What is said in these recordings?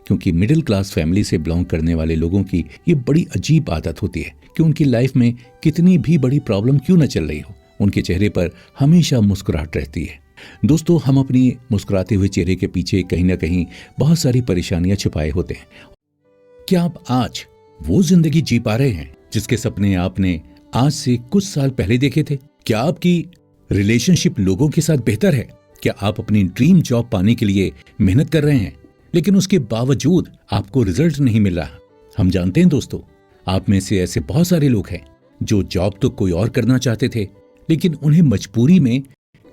क्योंकि middle class family से belong करने वाले लोगों की ये बड़ी अजीब आदत होती है कि उनकी लाइफ में कितनी भी बड़ी प्रॉब्लम क्यों न चल रही हो, उनके चेहरे पर हमेशा मुस्कुराहट रहती है। दोस्तों, हम अपनी मुस्कुराते हुए चेहरे के पीछे कहीं ना कहीं बहुत सारी परेशानियां छुपाए होते हैं। क्या आप आज वो जिंदगी जी पा रहे हैं जिसके सपने आपने आज से कुछ साल पहले देखे थे? क्या आपकी रिलेशनशिप लोगों के साथ बेहतर है? क्या आप अपनी ड्रीम जॉब पाने के लिए मेहनत कर रहे हैं लेकिन उसके बावजूद आपको रिजल्ट नहीं मिल रहा? हम जानते हैं दोस्तों, आप में से ऐसे बहुत सारे लोग हैं जो जॉब तो कोई और करना चाहते थे लेकिन उन्हें मजबूरी में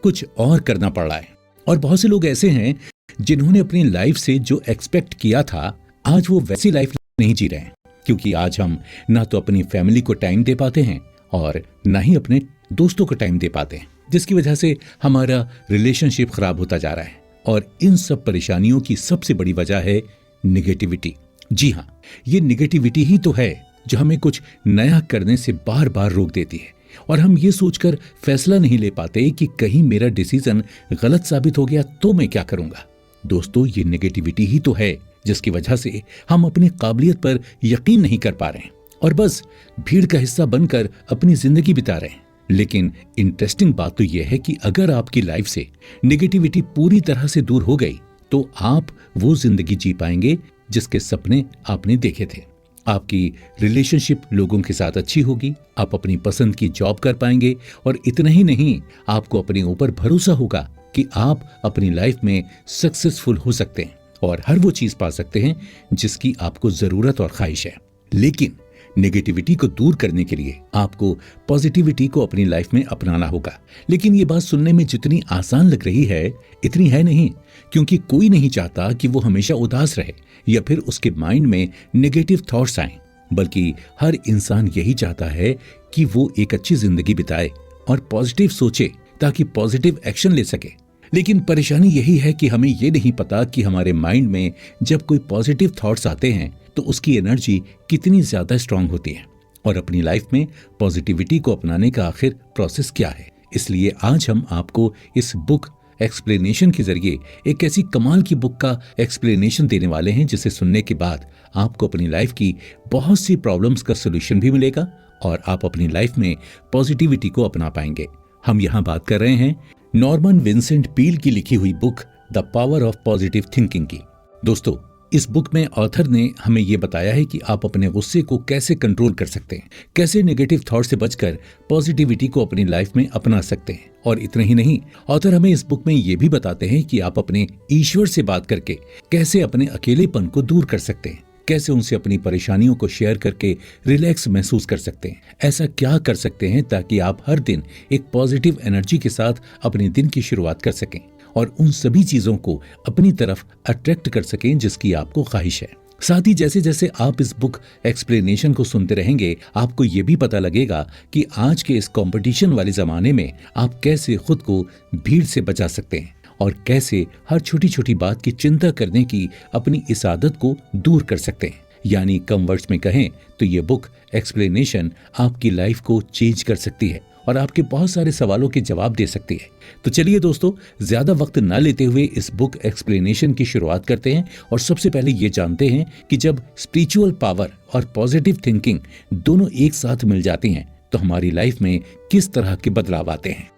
कुछ और करना पड़ रहा है। और बहुत से लोग ऐसे हैं जिन्होंने अपनी लाइफ से जो एक्सपेक्ट किया था आज वो वैसी लाइफ नहीं जी रहे हैं, क्योंकि आज हम ना तो अपनी फैमिली को टाइम दे पाते हैं और ना ही अपने दोस्तों को टाइम दे पाते हैं, जिसकी वजह से हमारा रिलेशनशिप खराब होता जा रहा है। और इन सब परेशानियों की सबसे बड़ी वजह है निगेटिविटी। जी हाँ, ये निगेटिविटी ही तो है जो हमें कुछ नया करने से बार बार रोक देती है और हम ये सोचकर फैसला नहीं ले पाते कि कहीं मेरा डिसीजन गलत साबित हो गया तो मैं क्या करूंगा। दोस्तों, ये नेगेटिविटी ही तो है जिसकी वजह से हम अपनी काबिलियत पर यकीन नहीं कर पा रहे हैं और बस भीड़ का हिस्सा बनकर अपनी जिंदगी बिता रहे हैं। लेकिन इंटरेस्टिंग बात तो यह है कि अगर आपकी लाइफ से नेगेटिविटी पूरी तरह से दूर हो गई तो आप वो जिंदगी जी पाएंगे जिसके सपने आपने देखे थे। आपकी रिलेशनशिप लोगों के साथ अच्छी होगी, आप अपनी पसंद की जॉब कर पाएंगे और इतना ही नहीं, आपको अपने ऊपर भरोसा होगा कि आप अपनी लाइफ में सक्सेसफुल हो सकते हैं और हर वो चीज पा सकते हैं जिसकी आपको जरूरत और ख्वाहिश है। लेकिन नेगेटिविटी को दूर करने के लिए आपको पॉजिटिविटी को अपनी लाइफ में अपनाना होगा। लेकिन ये बात सुनने में जितनी आसान लग रही है इतनी है नहीं, क्योंकि कोई नहीं चाहता कि वो हमेशा उदास रहे या फिर उसके माइंड में नेगेटिव थॉट्स आएं, बल्कि हर इंसान यही चाहता है कि वो एक अच्छी जिंदगी बिताए और पॉजिटिव सोचे ताकि पॉजिटिव एक्शन ले सके। लेकिन परेशानी यही है कि हमें ये नहीं पता कि हमारे माइंड में जब कोई पॉजिटिव थॉट्स आते हैं तो उसकी एनर्जी कितनी ज्यादा स्ट्रांग होती है और अपनी लाइफ में पॉजिटिविटी को अपनाने का आखिर प्रोसेस क्या है। इसलिए आज हम आपको इस बुक एक्सप्लेनेशन के जरिए एक ऐसी कमाल की बुक का एक्सप्लेनेशन देने वाले हैं जिसे सुनने के बाद आपको अपनी लाइफ की बहुत सी प्रॉब्लम्स का सोल्यूशन भी मिलेगा और आप अपनी लाइफ में पॉजिटिविटी को अपना पाएंगे। हम यहाँ बात कर रहे हैं नॉर्मन विंसेंट पील की लिखी हुई book the power of positive thinking की। दोस्तों, इस बुक में ऑथर ने हमें ये बताया है कि आप अपने गुस्से को कैसे कंट्रोल कर सकते हैं, कैसे नेगेटिव थॉट से बचकर पॉजिटिविटी को अपनी लाइफ में अपना सकते हैं। और इतना ही नहीं, ऑथर हमें इस बुक में ये भी बताते हैं कि आप अपने ईश्वर से बात करके कैसे अपने अकेलेपन को दूर कर सकते हैं, कैसे उनसे अपनी परेशानियों को शेयर करके रिलैक्स महसूस कर सकते हैं। ऐसा क्या कर सकते हैं ताकि आप हर दिन एक पॉजिटिव एनर्जी के साथ अपने दिन की शुरुआत कर सकें और उन सभी चीजों को अपनी तरफ अट्रैक्ट कर सकें जिसकी आपको ख्वाहिश है। साथ ही जैसे जैसे आप इस बुक एक्सप्लेनेशन को सुनते रहेंगे, आपको ये भी पता लगेगा कि आज के इस कंपटीशन वाले जमाने में आप कैसे खुद को भीड़ से बचा सकते हैं और कैसे हर छोटी छोटी बात की चिंता करने की अपनी इस आदत को दूर कर सकते हैं। यानी कम वर्ड्स में कहें तो ये बुक एक्सप्लेनेशन आपकी लाइफ को चेंज कर सकती है और आपके बहुत सारे सवालों के जवाब दे सकती है। तो चलिए दोस्तों, ज्यादा वक्त ना लेते हुए इस बुक एक्सप्लेनेशन की शुरुआत करते हैं और सबसे पहले ये जानते हैं कि जब स्पिरिचुअल पावर और पॉजिटिव थिंकिंग दोनों एक साथ मिल जाती हैं तो हमारी लाइफ में किस तरह के बदलाव आते हैं।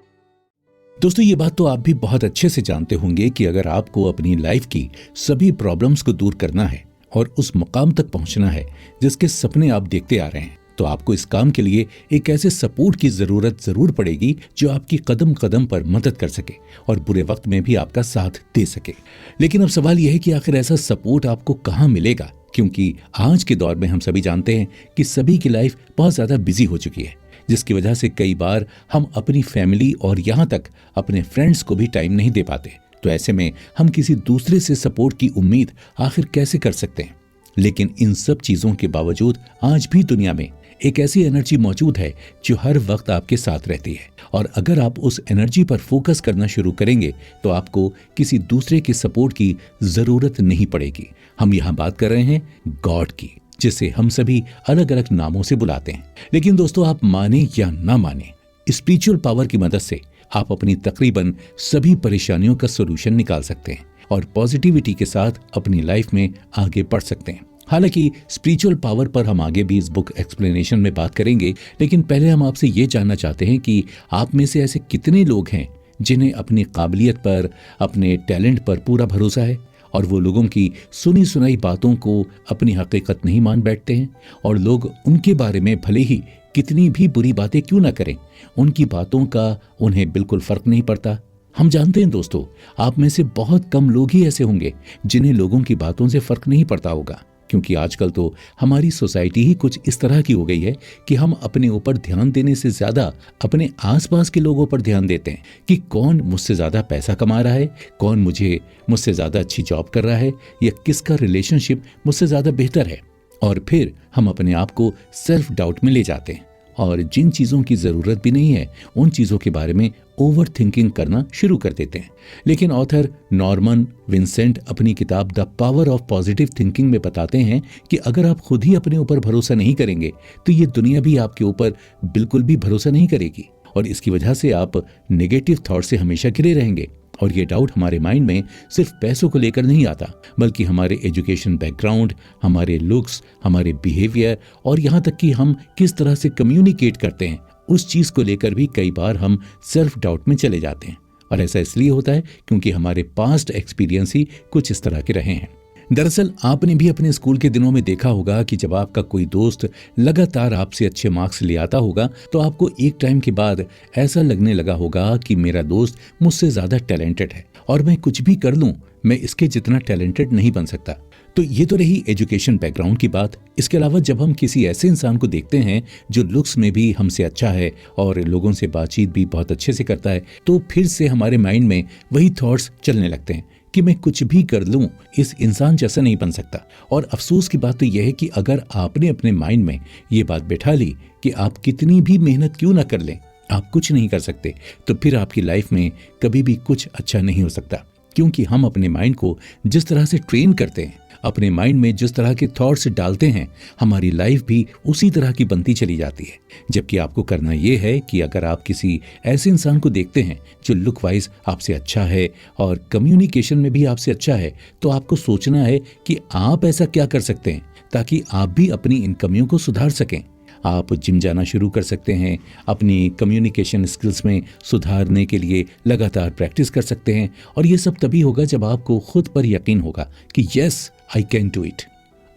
दोस्तों, ये बात तो आप भी बहुत अच्छे से जानते होंगे कि अगर आपको अपनी लाइफ की सभी प्रॉब्लम्स को दूर करना है और उस मुकाम तक पहुंचना है जिसके सपने आप देखते आ रहे हैं, तो आपको इस काम के लिए एक ऐसे सपोर्ट की जरूरत जरूर पड़ेगी जो आपकी कदम कदम पर मदद कर सके और बुरे वक्त में भी आपका साथ दे सके। लेकिन अब सवाल यह है कि आखिर ऐसा सपोर्ट आपको कहाँ मिलेगा, क्योंकि आज के दौर में हम सभी जानते हैं कि सभी की लाइफ बहुत ज्यादा बिजी हो चुकी है, जिसकी वजह से कई बार हम अपनी फैमिली और यहाँ तक अपने फ्रेंड्स को भी टाइम नहीं दे पाते। तो ऐसे में हम किसी दूसरे से सपोर्ट की उम्मीद आखिर कैसे कर सकते हैं। लेकिन इन सब चीजों के बावजूद आज भी दुनिया में एक ऐसी एनर्जी मौजूद है जो हर वक्त आपके साथ रहती है और अगर आप उस एनर्जी पर फोकस करना शुरू करेंगे तो आपको किसी दूसरे के सपोर्ट की जरूरत नहीं पड़ेगी। हम यहाँ बात कर रहे हैं गॉड की, जिसे हम सभी अलग अलग नामों से बुलाते हैं। लेकिन दोस्तों, आप माने या ना माने, स्पिरिचुअल पावर की मदद से आप अपनी तकरीबन सभी परेशानियों का सॉल्यूशन निकाल सकते हैं और पॉजिटिविटी के साथ अपनी लाइफ में आगे बढ़ सकते हैं। हालांकि स्पिरिचुअल पावर पर हम आगे भी इस बुक एक्सप्लेनेशन में बात करेंगे, लेकिन पहले हम आपसे ये जानना चाहते हैं कि आप में से ऐसे कितने लोग हैं जिन्हें अपनी काबिलियत पर, अपने टैलेंट पर पूरा भरोसा है और वो लोगों की सुनी सुनाई बातों को अपनी हकीकत नहीं मान बैठते हैं, और लोग उनके बारे में भले ही कितनी भी बुरी बातें क्यों ना करें, उनकी बातों का उन्हें बिल्कुल फर्क नहीं पड़ता। हम जानते हैं दोस्तों, आप में से बहुत कम लोग ही ऐसे होंगे जिन्हें लोगों की बातों से फर्क नहीं पड़ता होगा, क्योंकि आजकल तो हमारी सोसाइटी ही कुछ इस तरह की हो गई है कि हम अपने ऊपर ध्यान देने से ज्यादा अपने आसपास के लोगों पर ध्यान देते हैं कि कौन मुझसे ज्यादा पैसा कमा रहा है, कौन मुझसे ज्यादा अच्छी जॉब कर रहा है, या किसका रिलेशनशिप मुझसे ज्यादा बेहतर है। और फिर हम अपने आप को सेल्फ डाउट में ले जाते हैं और जिन चीज़ों की ज़रूरत भी नहीं है उन चीज़ों के बारे में ओवर थिंकिंग करना शुरू कर देते हैं। लेकिन ऑथर नॉर्मन विंसेंट अपनी किताब the power of positive thinking में बताते हैं कि अगर आप खुद ही अपने ऊपर भरोसा नहीं करेंगे तो ये दुनिया भी आपके ऊपर बिल्कुल भी भरोसा नहीं करेगी, और इसकी वजह से आप नेगेटिव थॉट से हमेशा घिरे रहेंगे। और ये डाउट हमारे माइंड में सिर्फ पैसों को लेकर नहीं आता, बल्कि हमारे एजुकेशन बैकग्राउंड, हमारे लुक्स, हमारे बिहेवियर और यहाँ तक कि हम किस तरह से कम्युनिकेट करते हैं, उस चीज़ को लेकर भी कई बार हम सेल्फ डाउट में चले जाते हैं। और ऐसा इसलिए होता है क्योंकि हमारे पास्ट एक्सपीरियंस ही कुछ इस तरह के रहे हैं। दरअसल आपने भी अपने स्कूल के दिनों में देखा होगा कि जब आपका कोई दोस्त लगातार आपसे अच्छे मार्क्स ले आता होगा तो आपको एक टाइम के बाद ऐसा लगने लगा होगा कि मेरा दोस्त मुझसे ज़्यादा टैलेंटेड है और मैं कुछ भी कर लूँ मैं इसके जितना टैलेंटेड नहीं बन सकता। तो ये तो रही एजुकेशन बैकग्राउंड की बात। इसके अलावा जब हम किसी ऐसे इंसान को देखते हैं जो लुक्स में भी हमसे अच्छा है और लोगों से बातचीत भी बहुत अच्छे से करता है, तो फिर से हमारे माइंड में वही थॉट्स चलने लगते हैं कि मैं कुछ भी कर लूं इस इंसान जैसा नहीं बन सकता। और अफसोस की बात तो यह है कि अगर आपने अपने माइंड में ये बात बैठा ली कि आप कितनी भी मेहनत क्यों ना कर लें आप कुछ नहीं कर सकते, तो फिर आपकी लाइफ में कभी भी कुछ अच्छा नहीं हो सकता। क्योंकि हम अपने माइंड को जिस तरह से ट्रेन करते हैं, अपने माइंड में जिस तरह के थॉट्स डालते हैं, हमारी लाइफ भी उसी तरह की बनती चली जाती है। जबकि आपको करना यह है कि अगर आप किसी ऐसे इंसान को देखते हैं जो लुक वाइज आपसे अच्छा है और कम्युनिकेशन में भी आपसे अच्छा है, तो आपको सोचना है कि आप ऐसा क्या कर सकते हैं ताकि आप भी अपनी इन कमियों को सुधार सकें। आप जिम जाना शुरू कर सकते हैं, अपनी कम्युनिकेशन स्किल्स में सुधारने के लिए लगातार प्रैक्टिस कर सकते हैं, और ये सब तभी होगा जब आपको खुद पर यकीन होगा कि yes I can do it.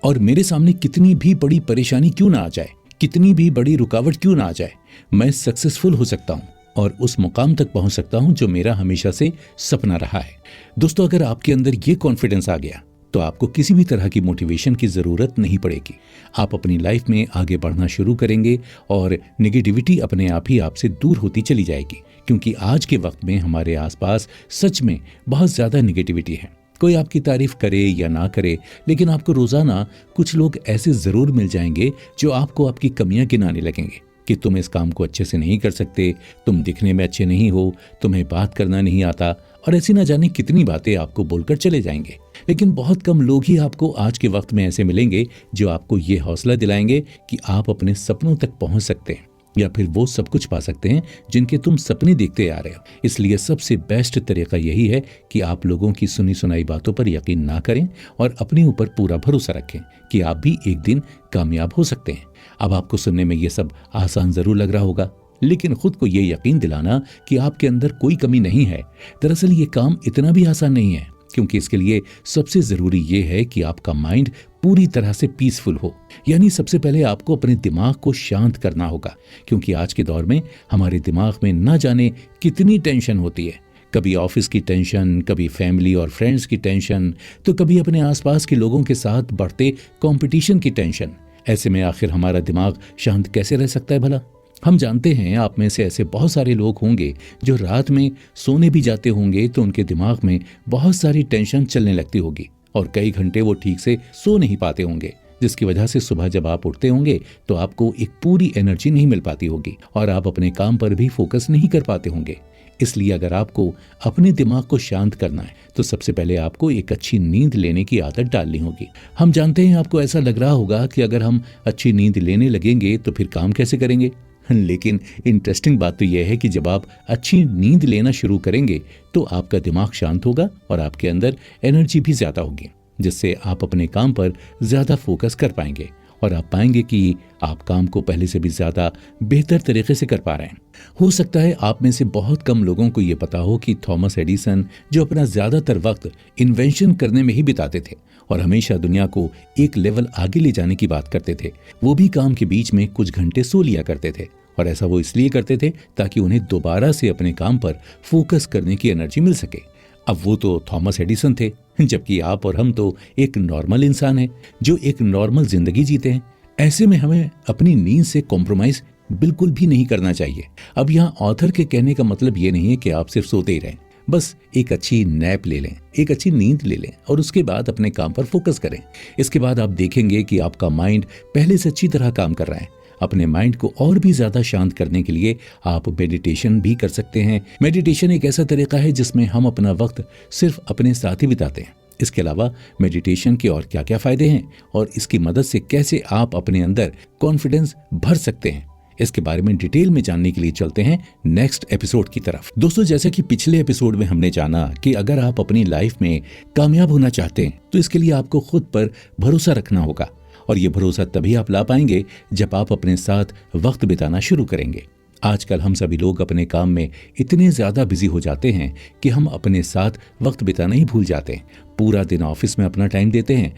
और मेरे सामने कितनी भी बड़ी परेशानी क्यों ना आ जाए, कितनी भी बड़ी रुकावट क्यों ना आ जाए, मैं सक्सेसफुल हो सकता हूँ और उस मुकाम तक पहुँच सकता हूँ जो मेरा हमेशा से सपना रहा है। दोस्तों, अगर आपके अंदर ये कॉन्फिडेंस आ गया तो आपको किसी भी तरह की मोटिवेशन की ज़रूरत नहीं पड़ेगी। आप अपनी लाइफ में आगे बढ़ना शुरू करेंगे और नेगेटिविटी अपने आप ही आपसे दूर होती चली जाएगी। क्योंकि आज के वक्त में हमारे आसपास सच में बहुत ज़्यादा नेगेटिविटी है। कोई आपकी तारीफ करे या ना करे, लेकिन आपको रोज़ाना कुछ लोग ऐसे ज़रूर मिल जाएंगे जो आपको आपकी कमियां गिनाने लगेंगे कि तुम इस काम को अच्छे से नहीं कर सकते, तुम दिखने में अच्छे नहीं हो, तुम्हें बात करना नहीं आता, और ऐसी ना जाने कितनी बातें आपको बोलकर चले जाएंगे। लेकिन बहुत कम लोग ही आपको आज के वक्त में ऐसे मिलेंगे जो आपको ये हौसला दिलाएंगे कि आप अपने सपनों तक पहुंच सकते हैं या फिर वो सब कुछ पा सकते हैं जिनके तुम सपने देखते आ रहे हो। इसलिए सबसे बेस्ट तरीका यही है कि आप लोगों की सुनी सुनाई बातों पर यकीन ना करें और अपने ऊपर पूरा भरोसा रखें कि आप भी एक दिन कामयाब हो सकते हैं। अब आपको सुनने में ये सब आसान जरूर लग रहा होगा, लेकिन खुद को ये यकीन दिलाना कि आपके अंदर कोई कमी नहीं है, दरअसल ये काम इतना भी आसान नहीं है। क्योंकि इसके लिए सबसे जरूरी ये है कि आपका माइंड पूरी तरह से पीसफुल हो। यानी सबसे पहले आपको अपने दिमाग को शांत करना होगा, क्योंकि आज के दौर में हमारे दिमाग में न जाने कितनी टेंशन होती है। कभी ऑफिस की टेंशन, कभी फैमिली और फ्रेंड्स की टेंशन, तो कभी अपने आसपास के लोगों के साथ बढ़ते कंपटीशन की टेंशन। ऐसे में आखिर हमारा दिमाग शांत कैसे रह सकता है भला? हम जानते हैं आप में से ऐसे बहुत सारे लोग होंगे जो रात में सोने भी जाते होंगे तो उनके दिमाग में बहुत सारी टेंशन चलने लगती होगी और कई घंटे वो ठीक से सो नहीं पाते होंगे, जिसकी वजह से सुबह जब आप उठते होंगे तो आपको एक पूरी एनर्जी नहीं मिल पाती होगी और आप अपने काम पर भी फोकस नहीं कर पाते होंगे। इसलिए अगर आपको अपने दिमाग को शांत करना है तो सबसे पहले आपको एक अच्छी नींद लेने की आदत डालनी होगी। हम जानते हैं आपको ऐसा लग रहा होगा कि अगर हम अच्छी नींद लेने लगेंगे तो फिर काम कैसे करेंगे, लेकिन इंटरेस्टिंग बात तो यह है कि जब आप अच्छी नींद लेना शुरू करेंगे तो आपका दिमाग शांत होगा और आपके अंदर एनर्जी भी ज़्यादा होगी, जिससे आप अपने काम पर ज़्यादा फोकस कर पाएंगे और आप पाएंगे कि आप काम को पहले से भी ज़्यादा बेहतर तरीके से कर पा रहे हैं। हो सकता है आप में से बहुत कम लोगों को ये पता हो कि थॉमस एडिसन, जो अपना ज़्यादातर वक्त इन्वेंशन करने में ही बिताते थे और हमेशा दुनिया को एक लेवल आगे ले जाने की बात करते थे, वो भी काम के बीच में कुछ घंटे सो लिया करते थे। और ऐसा वो इसलिए करते थे ताकि उन्हें दोबारा से अपने काम पर फोकस करने की एनर्जी मिल सके। अब वो तो थॉमस एडिसन थे, जबकि आप और हम तो एक नॉर्मल इंसान हैं जो एक नॉर्मल जिंदगी जीते हैं। ऐसे में हमें अपनी नींद से कॉम्प्रोमाइज बिल्कुल भी नहीं करना चाहिए। अब यहाँ ऑथर के कहने का मतलब ये नहीं है कि आप सिर्फ सोते ही रहें, बस एक अच्छी नैप ले लें, एक अच्छी नींद ले लें और उसके बाद अपने काम पर फोकस करें। इसके बाद आप देखेंगे कि आपका माइंड पहले से अच्छी तरह काम कर रहा है। अपने माइंड को और भी ज्यादा शांत करने के लिए आप मेडिटेशन भी कर सकते हैं। मेडिटेशन एक ऐसा तरीका है जिसमें हम अपना वक्त सिर्फ अपने साथ ही बिताते हैं। इसके अलावा मेडिटेशन के और क्या क्या फायदे हैं और इसकी मदद से कैसे आप अपने अंदर कॉन्फिडेंस भर सकते हैं, इसके बारे में डिटेल में जानने के लिए चलते हैं नेक्स्ट एपिसोड की तरफ। दोस्तों, जैसा कि पिछले एपिसोड में हमने जाना कि अगर आप अपनी लाइफ में कामयाब होना चाहते हैं तो इसके लिए आपको खुद पर भरोसा रखना होगा और ये भरोसा तभी आप ला पाएंगे जब आप अपने साथ वक्त बिताना शुरू करेंगे। आजकल हम सभी लोग अपने काम में इतने ज्यादा बिजी हो जाते हैं कि हम अपने साथ वक्त बिताना ही भूल जाते हैं। पूरा दिन ऑफिस में अपना टाइम देते हैं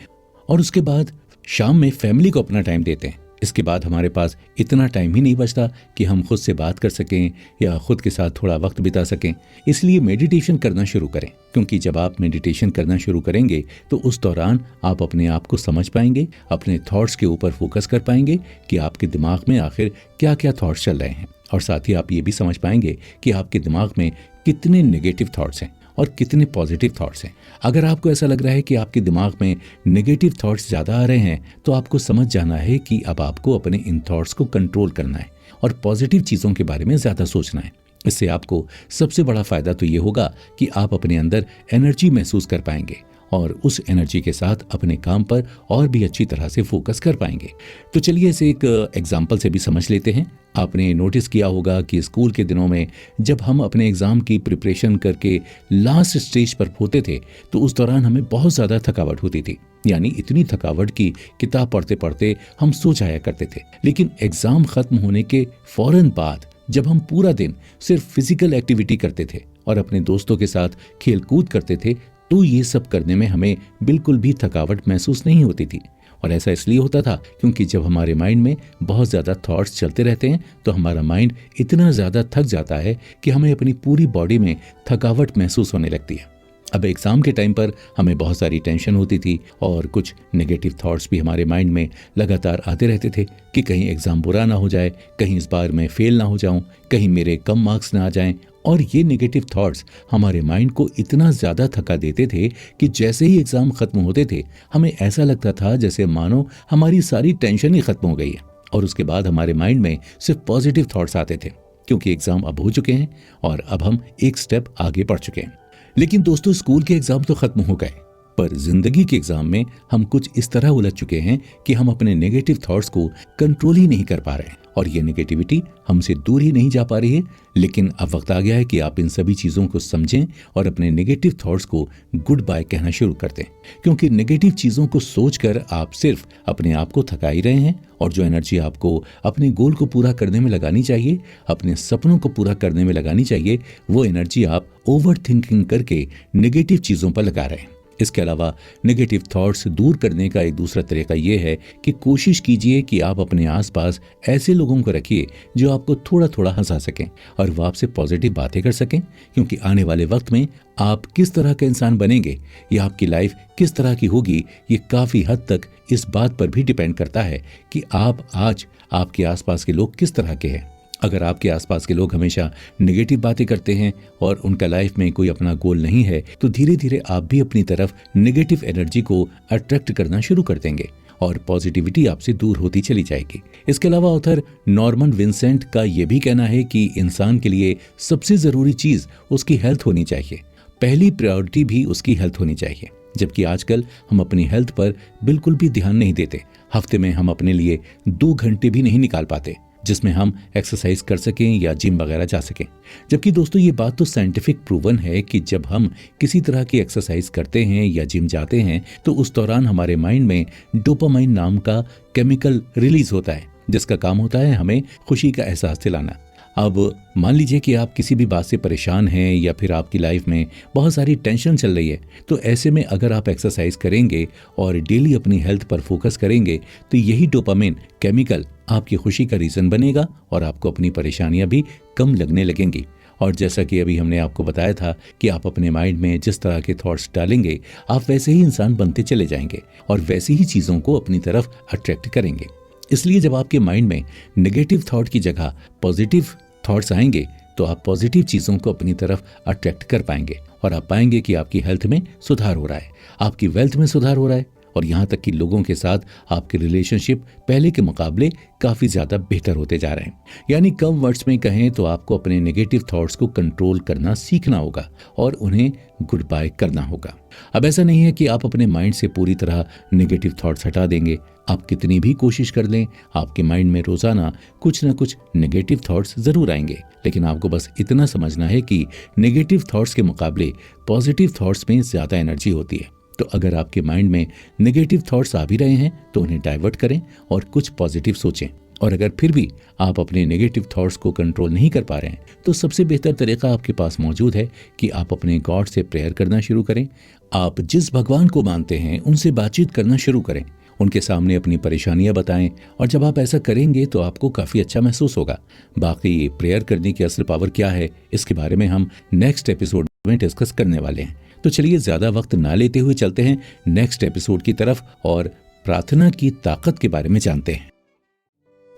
और उसके बाद शाम में फैमिली को अपना टाइम देते हैं। इसके बाद हमारे पास इतना टाइम ही नहीं बचता कि हम खुद से बात कर सकें या खुद के साथ थोड़ा वक्त बिता सकें। इसलिए मेडिटेशन करना शुरू करें, क्योंकि जब आप मेडिटेशन करना शुरू करेंगे तो उस दौरान आप अपने आप को समझ पाएंगे, अपने थॉट्स के ऊपर फोकस कर पाएंगे कि आपके दिमाग में आखिर क्या क्या थॉट्स चल रहे हैं और साथ ही आप ये भी समझ पाएंगे कि आपके दिमाग में कितने नेगेटिव थॉट्स हैं और कितने पॉजिटिव थॉट्स हैं। अगर आपको ऐसा लग रहा है कि आपके दिमाग में नेगेटिव थॉट्स ज़्यादा आ रहे हैं तो आपको समझ जाना है कि अब आपको अपने इन थॉट्स को कंट्रोल करना है और पॉजिटिव चीज़ों के बारे में ज़्यादा सोचना है। इससे आपको सबसे बड़ा फ़ायदा तो ये होगा कि आप अपने अंदर एनर्जी महसूस कर पाएंगे और उस एनर्जी के साथ अपने काम पर और भी अच्छी तरह से फोकस कर पाएंगे। तो चलिए इसे एक एग्जाम्पल से भी समझ लेते हैं। आपने नोटिस किया होगा कि स्कूल के दिनों में जब हम अपने एग्ज़ाम की प्रिपरेशन करके लास्ट स्टेज पर होते थे तो उस दौरान हमें बहुत ज़्यादा थकावट होती थी, यानी इतनी थकावट की किताब पढ़ते पढ़ते हम सो जाया करते थे। लेकिन एग्ज़ाम ख़त्म होने के फौरन बाद जब हम पूरा दिन सिर्फ फिजिकल एक्टिविटी करते थे और अपने दोस्तों के साथ खेल कूद करते थे तो ये सब करने में हमें बिल्कुल भी थकावट महसूस नहीं होती थी। और ऐसा इसलिए होता था क्योंकि जब हमारे माइंड में बहुत ज़्यादा थॉट्स चलते रहते हैं तो हमारा माइंड इतना ज़्यादा थक जाता है कि हमें अपनी पूरी बॉडी में थकावट महसूस होने लगती है। अब एग्ज़ाम के टाइम पर हमें बहुत सारी टेंशन होती थी और कुछ नेगेटिव थॉट्स भी हमारे माइंड में लगातार आते रहते थे कि कहीं एग्ज़ाम बुरा ना हो जाए, कहीं इस बार मैं फेल ना हो जाऊं, कहीं मेरे कम मार्क्स ना आ जाएं। और ये नेगेटिव थॉट्स हमारे माइंड को इतना ज़्यादा थका देते थे कि जैसे ही एग्ज़ाम ख़त्म होते थे हमें ऐसा लगता था जैसे मानो हमारी सारी टेंशन ही ख़त्म हो गई है और उसके बाद हमारे माइंड में सिर्फ पॉजिटिव थॉट्स आते थे, क्योंकि एग्ज़ाम अब हो चुके हैं और अब हम एक स्टेप आगे बढ़ चुके हैं। लेकिन दोस्तों, स्कूल के एग्ज़ाम तो ख़त्म हो गए, पर जिंदगी के एग्ज़ाम में हम कुछ इस तरह उलझ चुके हैं कि हम अपने नेगेटिव थॉट्स को कंट्रोल ही नहीं कर पा रहे हैं और ये नेगेटिविटी हमसे दूर ही नहीं जा पा रही है। लेकिन अब वक्त आ गया है कि आप इन सभी चीज़ों को समझें और अपने नेगेटिव थॉट्स को गुड बाय कहना शुरू कर दें, क्योंकि नेगेटिव चीज़ों को सोचकर आप सिर्फ अपने आप को थका ही रहे हैं और जो एनर्जी आपको अपने गोल को पूरा करने में लगानी चाहिए, अपने सपनों को पूरा करने में लगानी चाहिए, वो एनर्जी आप ओवर थिंकिंग करके नेगेटिव चीज़ों पर लगा रहे हैं। इसके अलावा नेगेटिव थॉट्स दूर करने का एक दूसरा तरीका ये है कि कोशिश कीजिए कि आप अपने आसपास ऐसे लोगों को रखिए जो आपको थोड़ा थोड़ा हंसा सकें और वो आपसे पॉजिटिव बातें कर सकें, क्योंकि आने वाले वक्त में आप किस तरह का इंसान बनेंगे या आपकी लाइफ किस तरह की होगी, ये काफ़ी हद तक इस बात पर भी डिपेंड करता है कि आप आज आपके आसपास के लोग किस तरह के हैं। अगर आपके आसपास के लोग हमेशा नेगेटिव बातें करते हैं और उनका लाइफ में कोई अपना गोल नहीं है तो धीरे धीरे आप भी अपनी तरफ नेगेटिव एनर्जी को अट्रैक्ट करना शुरू कर देंगे और पॉजिटिविटी आपसे दूर होती चली जाएगी। इसके अलावा ऑथर नॉर्मन विंसेंट का यह भी कहना है कि इंसान के लिए सबसे ज़रूरी चीज़ उसकी हेल्थ होनी चाहिए, पहली प्रायोरिटी भी उसकी हेल्थ होनी चाहिए। जबकि आजकल हम अपनी हेल्थ पर बिल्कुल भी ध्यान नहीं देते। हफ्ते में हम अपने लिए 2 घंटे भी नहीं निकाल पाते। जिसमें हम एक्सरसाइज कर सकें या जिम वगैरह जा सकें। जबकि दोस्तों ये बात तो साइंटिफिक प्रूवन है कि जब हम किसी तरह की एक्सरसाइज करते हैं या जिम जाते हैं तो उस दौरान हमारे माइंड में डोपामाइन नाम का केमिकल रिलीज होता है, जिसका काम होता है हमें खुशी का एहसास दिलाना। अब मान लीजिए कि आप किसी भी बात से परेशान हैं या फिर आपकी लाइफ में बहुत सारी टेंशन चल रही है, तो ऐसे में अगर आप एक्सरसाइज करेंगे और डेली अपनी हेल्थ पर फोकस करेंगे तो यही डोपामाइन केमिकल आपकी खुशी का रीज़न बनेगा और आपको अपनी परेशानियां भी कम लगने लगेंगी। और जैसा कि अभी हमने आपको बताया था कि आप अपने माइंड में जिस तरह के थॉट्स डालेंगे आप वैसे ही इंसान बनते चले जाएंगे और वैसी ही चीज़ों को अपनी तरफ अट्रैक्ट करेंगे। इसलिए जब आपके माइंड में नेगेटिव थॉट की जगह पॉजिटिव थॉट्स आएंगे तो आप पॉजिटिव चीज़ों को अपनी तरफ अट्रैक्ट कर पाएंगे और आप पाएंगे कि आपकी हेल्थ में सुधार हो रहा है, आपकी वेल्थ में सुधार हो रहा है और यहाँ तक कि लोगों के साथ आपके रिलेशनशिप पहले के मुकाबले काफ़ी ज़्यादा बेहतर होते जा रहे हैं। यानी कम वर्ड्स में कहें तो आपको अपने नेगेटिव थॉट्स को कंट्रोल करना सीखना होगा और उन्हें गुड बाय करना होगा। अब ऐसा नहीं है कि आप अपने माइंड से पूरी तरह नेगेटिव थॉट्स हटा देंगे। आप कितनी भी कोशिश कर लें, आपके माइंड में रोज़ाना कुछ न कुछ नेगेटिव थॉट्स ज़रूर आएंगे, लेकिन आपको बस इतना समझना है कि नेगेटिव थॉट्स के मुकाबले पॉजिटिव थॉट्स में ज़्यादा एनर्जी होती है। तो अगर आपके माइंड में नेगेटिव थॉट्स आ भी रहे हैं तो उन्हें डाइवर्ट करें और कुछ पॉजिटिव सोचें। और अगर फिर भी आप अपने नेगेटिव थॉट्स को कंट्रोल नहीं कर पा रहे हैं तो सबसे बेहतर तरीका आपके पास मौजूद है कि आप अपने गॉड से प्रेयर करना शुरू करें। आप जिस भगवान को मानते हैं उनसे बातचीत करना शुरू करें, उनके सामने अपनी परेशानियां बताएं और जब आप ऐसा करेंगे तो आपको काफ़ी अच्छा महसूस होगा। बाकी प्रेयर करने की असल पावर क्या है इसके बारे में हम नेक्स्ट एपिसोड में डिस्कस करने वाले हैं। तो चलिए ज़्यादा वक्त ना लेते हुए चलते हैं नेक्स्ट एपिसोड की तरफ और प्रार्थना की ताकत के बारे में जानते हैं।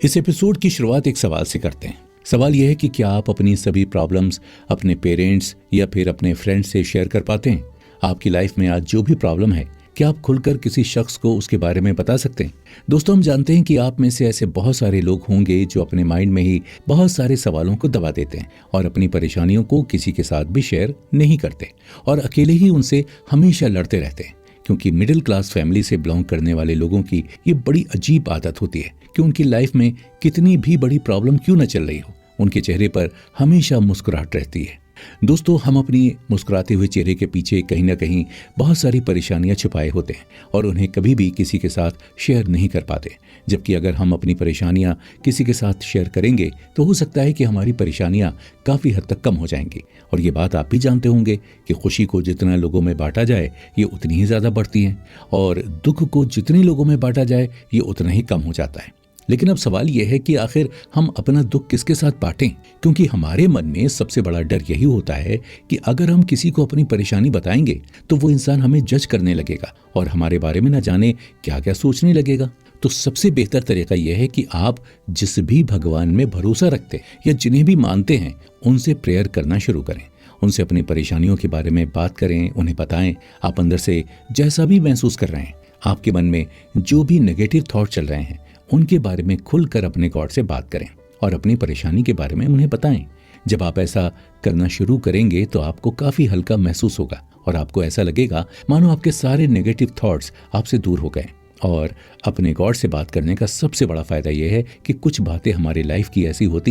इस एपिसोड की शुरुआत एक सवाल से करते हैं। सवाल यह है कि क्या आप अपनी सभी प्रॉब्लम्स अपने पेरेंट्स या फिर अपने फ्रेंड्स से शेयर कर पाते हैं? आपकी लाइफ में आज जो भी प्रॉब्लम है क्या आप खुलकर किसी शख्स को उसके बारे में बता सकते हैं? दोस्तों हम जानते हैं कि आप में से ऐसे बहुत सारे लोग होंगे जो अपने माइंड में ही बहुत सारे सवालों को दबा देते हैं और अपनी परेशानियों को किसी के साथ भी शेयर नहीं करते और अकेले ही उनसे हमेशा लड़ते रहते हैं। क्योंकि मिडिल क्लास फैमिली से बिलोंग करने वाले लोगों की ये बड़ी अजीब आदत होती है कि उनकी लाइफ में कितनी भी बड़ी प्रॉब्लम क्यों न चल रही हो, उनके चेहरे पर हमेशा मुस्कुराहट रहती है। दोस्तों हम अपनी मुस्कुराते हुए चेहरे के पीछे कहीं ना कहीं बहुत सारी परेशानियां छुपाए होते हैं और उन्हें कभी भी किसी के साथ शेयर नहीं कर पाते। जबकि अगर हम अपनी परेशानियां किसी के साथ शेयर करेंगे तो हो सकता है कि हमारी परेशानियां काफ़ी हद तक कम हो जाएंगी। और ये बात आप भी जानते होंगे कि खुशी को जितना लोगों में बांटा जाए ये उतनी ही ज़्यादा बढ़ती है और दुख को जितने लोगों में बांटा जाए ये उतना ही कम हो जाता है। लेकिन अब सवाल यह है कि आखिर हम अपना दुख किसके साथ बांटें? क्योंकि हमारे मन में सबसे बड़ा डर यही होता है कि अगर हम किसी को अपनी परेशानी बताएंगे तो वो इंसान हमें जज करने लगेगा और हमारे बारे में न जाने क्या क्या सोचने लगेगा। तो सबसे बेहतर तरीका यह है कि आप जिस भी भगवान में भरोसा रखते या जिन्हें भी मानते हैं उनसे प्रेयर करना शुरू करें, उनसे अपनी परेशानियों के बारे में बात करें, उन्हें बताएं आप अंदर से जैसा भी महसूस कर रहे हैं, आपके मन में जो भी नेगेटिव थॉट चल रहे हैं उनके बारे में खुलकर अपने गॉड से बात करें और अपनी परेशानी के बारे में उन्हें बताएं। जब आप ऐसा करना शुरू करेंगे तो आपको काफ़ी हल्का महसूस होगा और आपको ऐसा लगेगा मानो आपके सारे नेगेटिव थॉट्स आपसे दूर हो गए। और अपने गॉड से बात करने का सबसे बड़ा फ़ायदा यह है कि कुछ बातें हमारी लाइफ की ऐसी होती